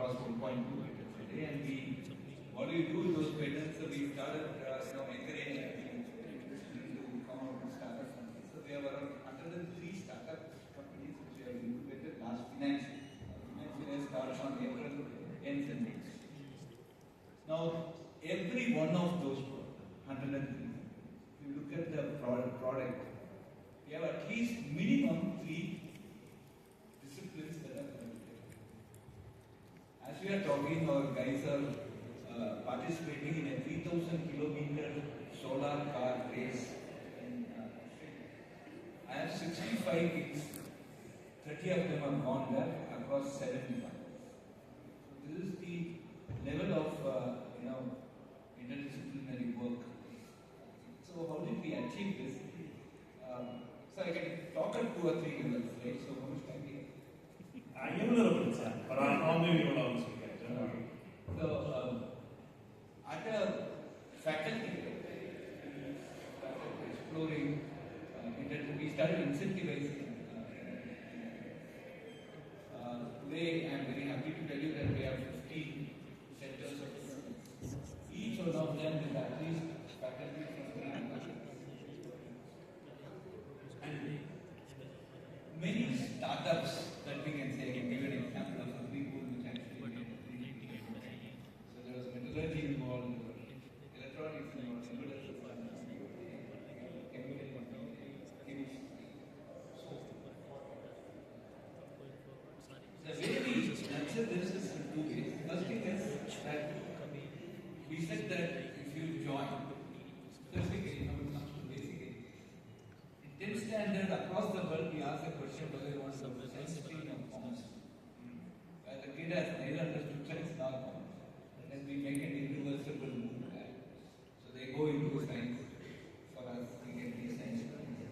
crossed 1.2 patents a day, and what do we do with those patents? So we started, encouraging people to come out with startup companies. So we have around 103 startup companies which we have incubated last financial year starts on April ends and days. Now, every one of those 103, if you look at the product, we have at least minimum 3 disciplines that are connected. As we are talking, our guys are participating in a 3,000 kilometer solar car race. I have 65 gigs, 30 of them have gone there across 7 months. So this is the level of interdisciplinary work. So how did we achieve this? So I can talk at 2 or 3 levels, right? So how much time do you have? I give a little bit of time, but I'll move you along as we go, don't worry. So at a faculty level, exploring, we started incentivizing. Today I am very happy to tell you that we have 15 centers of excellence. Each one of them is at least faculty from 3 countries. And many startups that we can say, I can give an example of a big one which actually made. So there was metallurgy involved, electronics involved, chemistry. The way we nurture this is in 2 ways. First thing is that we said that if you join, specifically when it comes to basic age, in 10th standard across the world, we ask a question whether you want to go to science stream or commerce. The kid has neither understood science nor commerce. And then we make an irreversible move. So they go into science. For us, we get these science streams.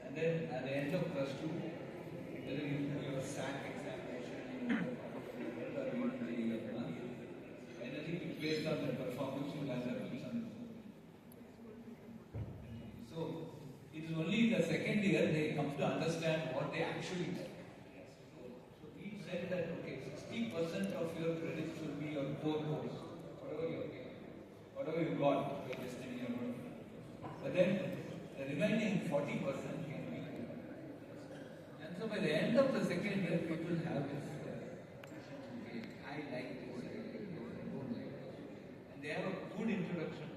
And then at the end of plus 2, whether you do your SAT examination, or you do the month, anything based on the performance, you land up with something. So it is only in the second year they come to understand what they actually do. So we said that okay, 60% of your credits will be your core course, whatever you got, your destiny or whatever. But then the remaining 40% can be. And so by the end of the second year, people have this. Okay, I like this. I don't like this. And they have a good introduction.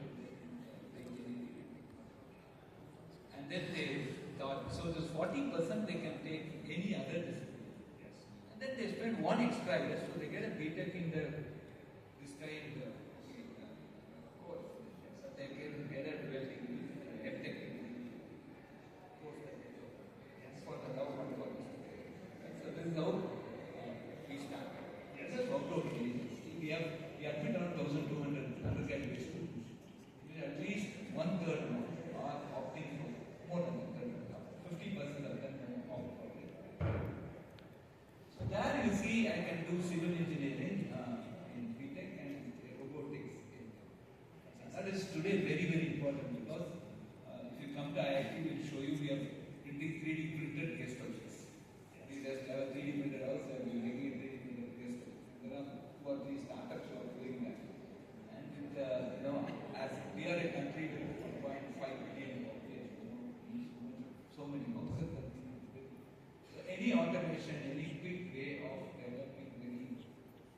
And then they thought, so this 40% they can take any other discipline. And then they spend 1 extra year, so they get a BTech in this kind of course. So they can get a 12 degree, MTech course for the government course. So this is how we start. This is workload releases. We admit around 1,200 undergraduate students. At least 1/3 more are opting for more than 50% of them opt for it. So there you see I can do civil engineering in BTech and robotics. That is today very, very important because if you come to IIT, we will show you we have 3D printed guest houses. We just have a 3D printed house and we make it 3D printed guest house. There are 2 or 3 startups who are doing that. And as we are a country with 1.5 billion population, so many houses that we need to build. So any automation, any quick way of developing very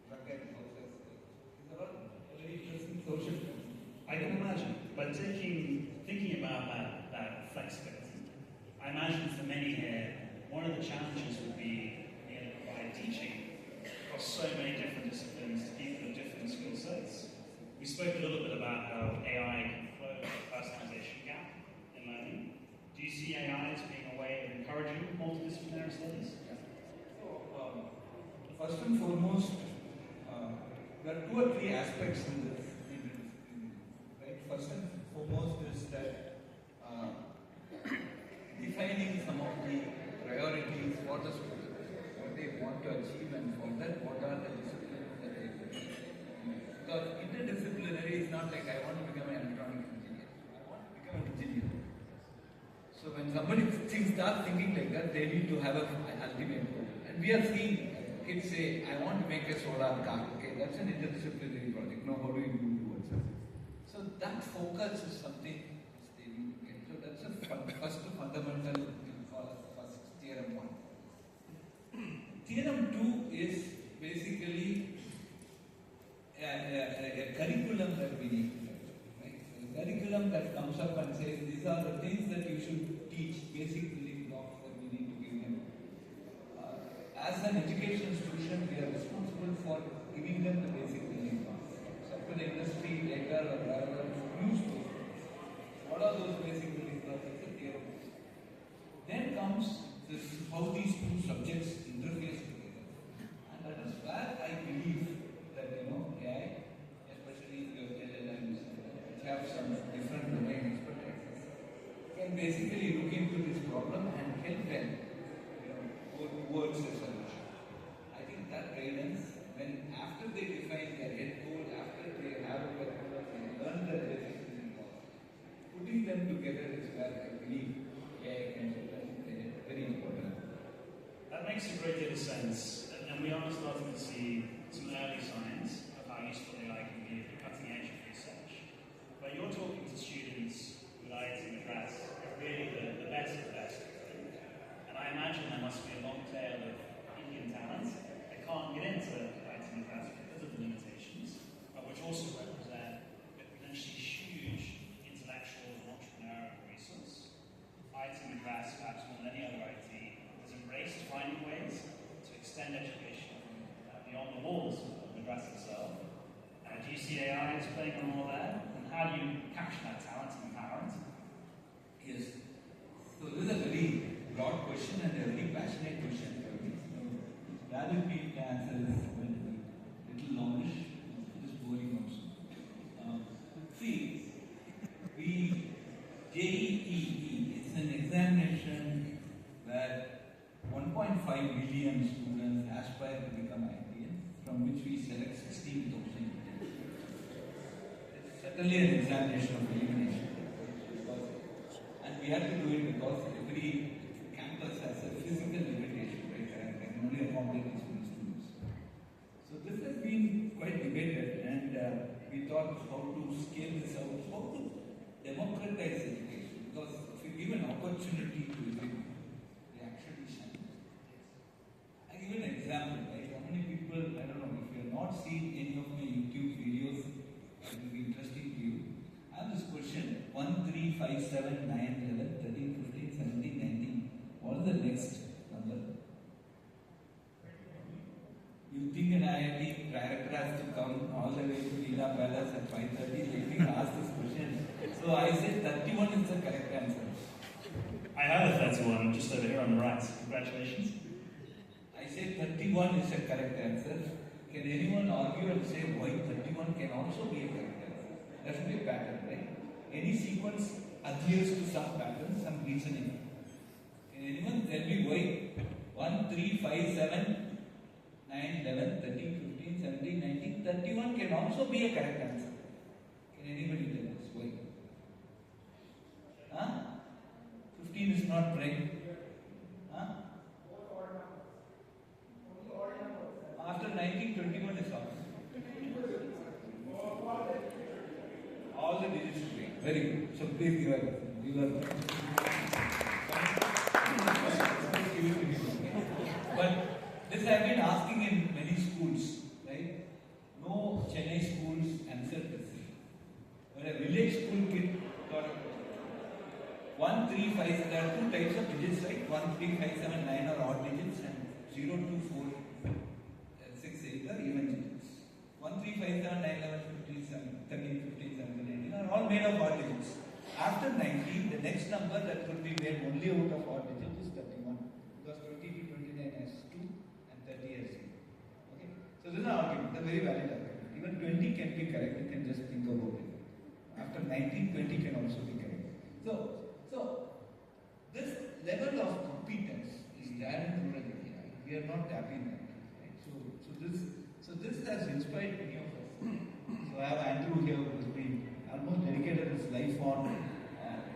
rugged houses is a very interesting social problem. I can imagine, but thinking about that flexibility, I imagine for many here, one of the challenges would be being able to provide teaching across so many different disciplines to people of different skill sets. We spoke a little bit about how AI can close the personalization gap in learning. Do you see AI as being a way of encouraging multidisciplinary studies? So, first and foremost, there are 2 or 3 aspects in this. Right? First and foremost is that defining some of the priorities for the students, what they want to achieve, and for that, what are the disciplines that they pursue. Because interdisciplinary is not like I want to become an electronics engineer. I want to become an engineer. So when somebody starts thinking like that, they need to have an ultimate goal. And we are seeing kids say, I want to make a solar car. Okay, that's an interdisciplinary project. Now, how do you do towards it? So that focus is something they need to get. So that's the first fundamental first theorem one. Theorem two is basically a curriculum that we need to develop. Right? So a curriculum that comes up and says these are the things that you should teach, basic building blocks that we need to give them. As an education institution, we are responsible for giving them the basic building blocks. So for the industry, later or wherever, use those things. What are those basic building blocks? That's a theorem. Then comes this, how these two subjects interface together. And that is where I believe that, AI, especially your LLMs, which have some different domain expertise, can basically look into this problem and help them, go towards a solution. I think that guidance, when after they define their end goal, after they have a purpose and learn the basic building blocks, putting them together is where I believe AI can play very important. That makes a great deal of sense, and we are starting to see some early signs of how useful AI can be at the cutting edge of research. But you're talking to students with IIT MADRAS, really the best of the best. And I imagine there must be a long tail of Indian talent that can't get into IIT MADRAS because of the limitations, but which also represent a potentially huge intellectual and entrepreneurial resource. IIT MADRAS, perhaps more than any other IT, has embraced finding ways to extend education beyond the walls of Madras itself. Do you see AI as playing a role there? And how do you capture that talent and empower it? Yes. So this is a very broad question and a very passionate question for me. Rather be the answer is a little longish, it is boring also. See, JEE is an examination where 1.5 million students aspire to become IITians, from which we select 16,000. It's certainly an examination of elimination. And we have to do it because every campus has a physical limitation, right? And can only accommodate this many students. So this has been quite debated, and we thought how to scale this out, how to democratize education, because if you give an opportunity to everyone, they actually shine. I give an example, right? How many people, I don't know, if you have not seen any of my YouTube videos, it will be interesting to you. I have this question: 1, 3, 5, 7, 9, 11, 13, 15, 17, 19. What is the next number? You think an IIT director has to come all the way to Leela Palace at 5:30? Let me ask this question. So I said 31 is the correct answer. I have a 31 just over here on the right. Congratulations. I said 31 is the correct answer. Can anyone argue and say why 31 can also be a correct answer? That should be a pattern, right? Any sequence adheres to some pattern, some reasoning. Can anyone tell me why 1, 3, 5, 7, 9, 11, 13, 15, 17, 19, 31 can also be a correct answer? Can anybody tell us why? Huh? 15 is not right. Huh? After 1921 is off. All the digits are right. Very good. So please give us. But this I have been asking in many schools, right? No Chennai schools answered this. When a village school kid got 1, 3, 5, there are two types of digits, right? 1, 3, 5, 7, 9 are odd digits, and 0, 2, 4, 6, 8 are even digits. 1, 3, 5, 7, 9, 11, 15, 13, 15, 17, 18 are all made of odd digits. After 19, the next number that could be made only out of odd digits is 31. Because 20 to 29 has 2 and 30 has 0. Okay? So this is an argument, a very valid argument. Even 20 can be correct, you can just think about it. After 19, 20 can also be correct. So this level of competence is there in rural India. We are not tapping that. Right? So this has inspired many of us. So I have Andrew here who has been almost dedicated his life on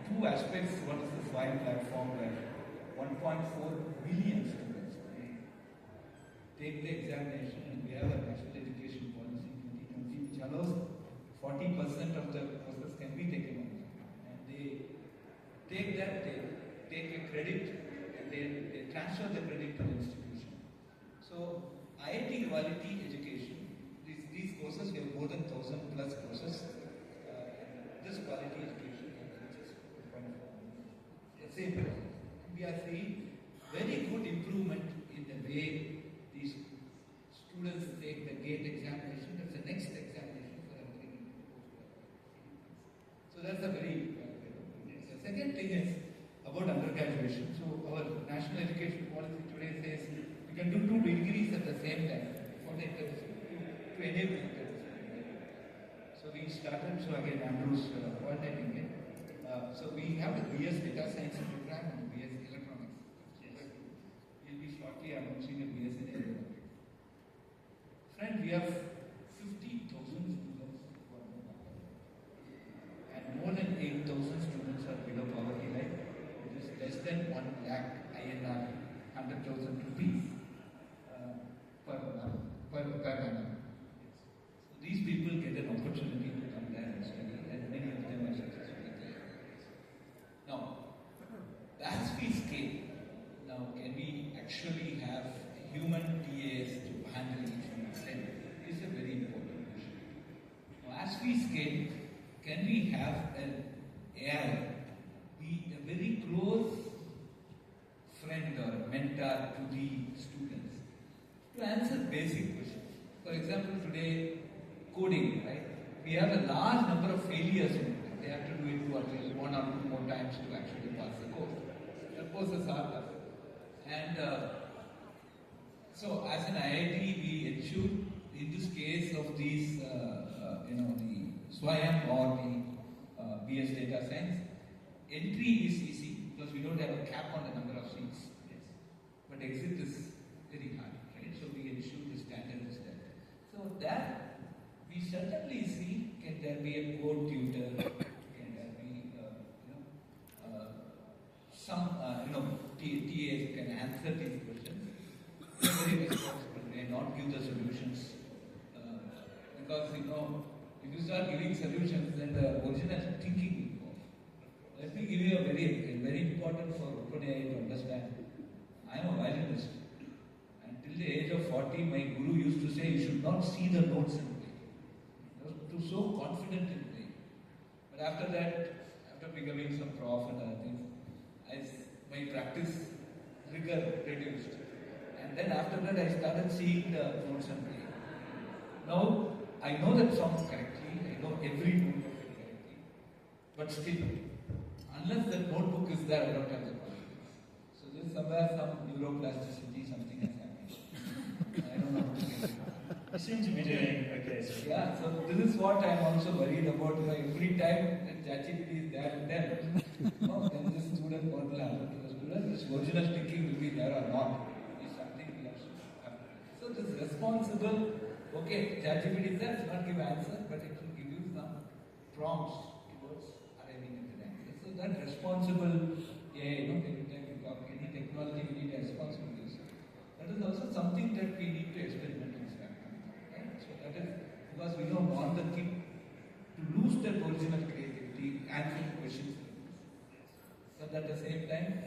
two aspects. One is the SWIME platform where 1.4 billion students take the examination, and we have a national education policy in 2020 which allows 40% of the courses can be taken online. And they take that, they take a credit, and they transfer the credit to the institution. So IIT quality education, these courses, we have more than 1,000 plus courses. This quality education we are seeing very good improvement in the way these students take the GATE examination. That's the next examination for everything. So that's a very the second thing is about undergraduation. So our national education policy today says we can do 2 degrees at the same time for the to enable interdisciplinary. So we started, so again Andrew's coordinating it. So we have the BS Data Science program and BS Electronics. Yes. We'll be shortly announcing a BS in Aeronautics. Friend, we have 50,000 students and more than 8,000 students are below poverty line, which is less than 1 lakh INR, 100,000 rupees per annum. So these people get an opportunity to come there and study, and many of them are successfully there. Now, the as-we scale, now can we actually have human TAs to handle each one of them is a very important question. Now, as we scale, can we have an AI be a very close friend or mentor to the students to answer basic questions? For example, today, coding, right? We have a large number of failures in it. They have to do it 1 or 2 more times to actually pass the course. The courses are tough. And so, as an IIT, we ensure in this case of these, the SWAYAM or the BS Data Science, entry is easy because we don't have a cap on the number of seats. Yes. But exit is very hard, right? So we ensure the standard is there. So that we certainly see, can there be a code tutor? Can there be some TAs can answer these questions? They are very responsible. They not give the solutions because if you start giving solutions, then the original thinking will go off. Let me give you a very important for OpenAI to understand. I am a violinist. Until the age of 40, my guru used to say, you should not see the notes and play. I was so confident in playing. But after that, after becoming some prof and other things, my practice rigor reduced. And then after that, I started seeing the notes and playing. Now, I know that song correctly, I know every note of it correctly. But still, unless that notebook is there, I don't have the confidence. So there's somewhere some neuroplasticity, something has happened. I don't know how to get it. You seem to be doing okay. So. Yeah, so this is what I'm also worried about. Every time that ChatGPT is there and then, then this student what will happen to the student? This original thinking will be there or not. Is something we have to happen. So this responsible, okay, ChatGPT is there, it's not give answer, but it will give you some prompts towards arriving at the answer. So that responsible, every time we talk any technology, we need a responsible use. That is also something that we need to experiment in fact. Right? So that is because we don't want the kid to lose their original creativity, answering questions. But at the same time,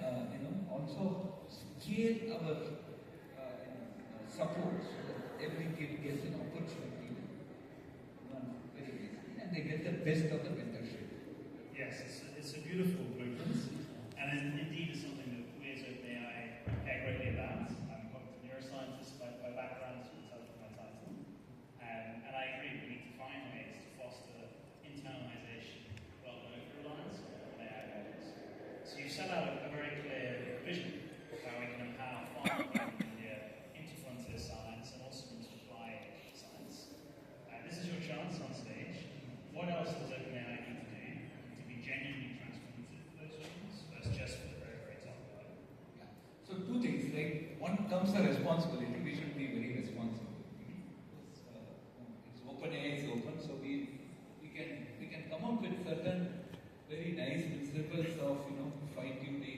also scale our support so that every kid gets an opportunity to learn very easily and they get the best of the mentorship. Yes, it's a beautiful blueprint, and indeed is something that we as OpenAI care greatly about. I'm a cognitive neuroscientist by background, so you can tell from my title. And I agree, we need to find ways to foster internalization rather than over-reliance on AI models. So you set out a very clear vision of how we can empower farming in India into frontier science and also into applied science. This is your chance on stage. What else does OpenAI need to do to be genuinely transformative for those students versus just for the very, very top level? Yeah. So two things, like one comes the responsibility, we should be very responsible. It's OpenAI is open, so we can come up with certain very nice principles of fine-tuning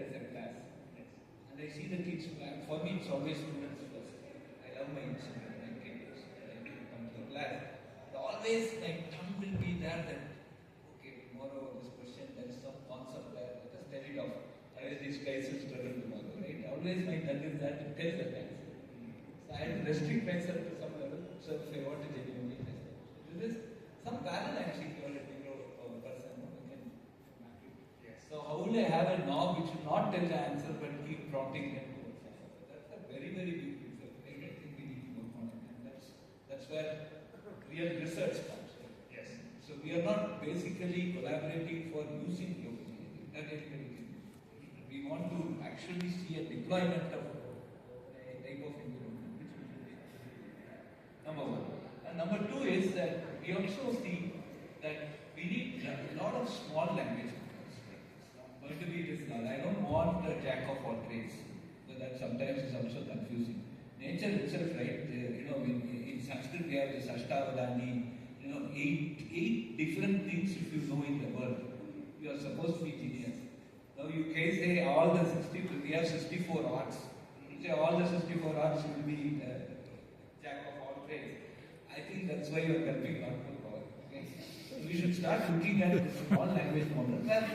as a class. And I see the kids, for me it's always students first. I love my children, my kids, when they come to the class. Always my tongue will be there that, okay, tomorrow this question, there is some concept there, let us tell it off. Otherwise these guys will struggle tomorrow, right? Always my tongue is there to tell the answer. So I have to restrict myself to some level, so if I want to genuinely test it. So this is some parallel actually for a neuro person, who can map it. Yes. So how will I have a knob which will not tell the answer but keep prompting them towards the answer? That's a very, very big picture. I don't think we need to work on it. And that's where real research comes. Yes. So we are not basically collaborating for using the internet. We want to actually see a deployment of a type of environment which we should be. Number one. And number two is that we also see that we need a lot of small language models. It's not going to be this large. I don't want a jack of all trades. So that sometimes is also confusing. Nature itself, right? In Sanskrit we have this Ashtavadani, eight different things if you know in the world. You are supposed to be genius. Now you can say all the 60, we have 64 arts. You say all the 64 arts will be jack of all trades. I think that's why you are helping not to power. Okay? So we should start looking at this small language model where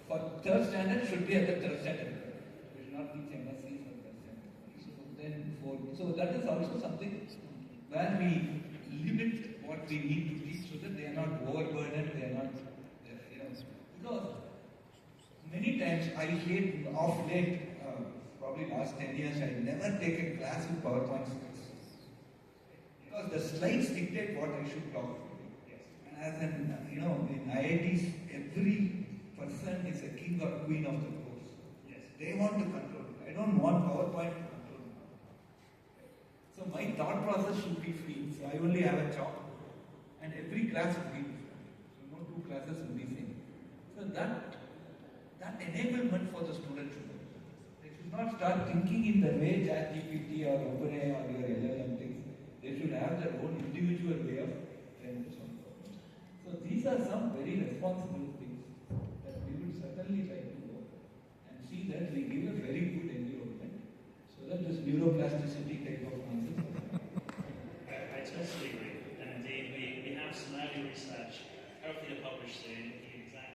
for third standard should be at the third standard. We should not teach MSCs for third standard. So then fourth. So that is also something where we limit what we need to teach so that they are not overburdened, they are not, because many times I hate off late, probably last 10 years, I never take a class with PowerPoint slides. Because the slides dictate what I should talk. Yes. And as in IITs, every person is a king or queen of the course. Yes. They want to control. I don't want PowerPoint to control. So my thought process should be free. So I only have a chalk. And every class will be different. So no two classes will be same. So that enablement for the student should be. They should not start thinking in the way ChatGPT or OpenAI or your LLM thinks. They should have their own individual way of trying to solve problems. So these are some very responsible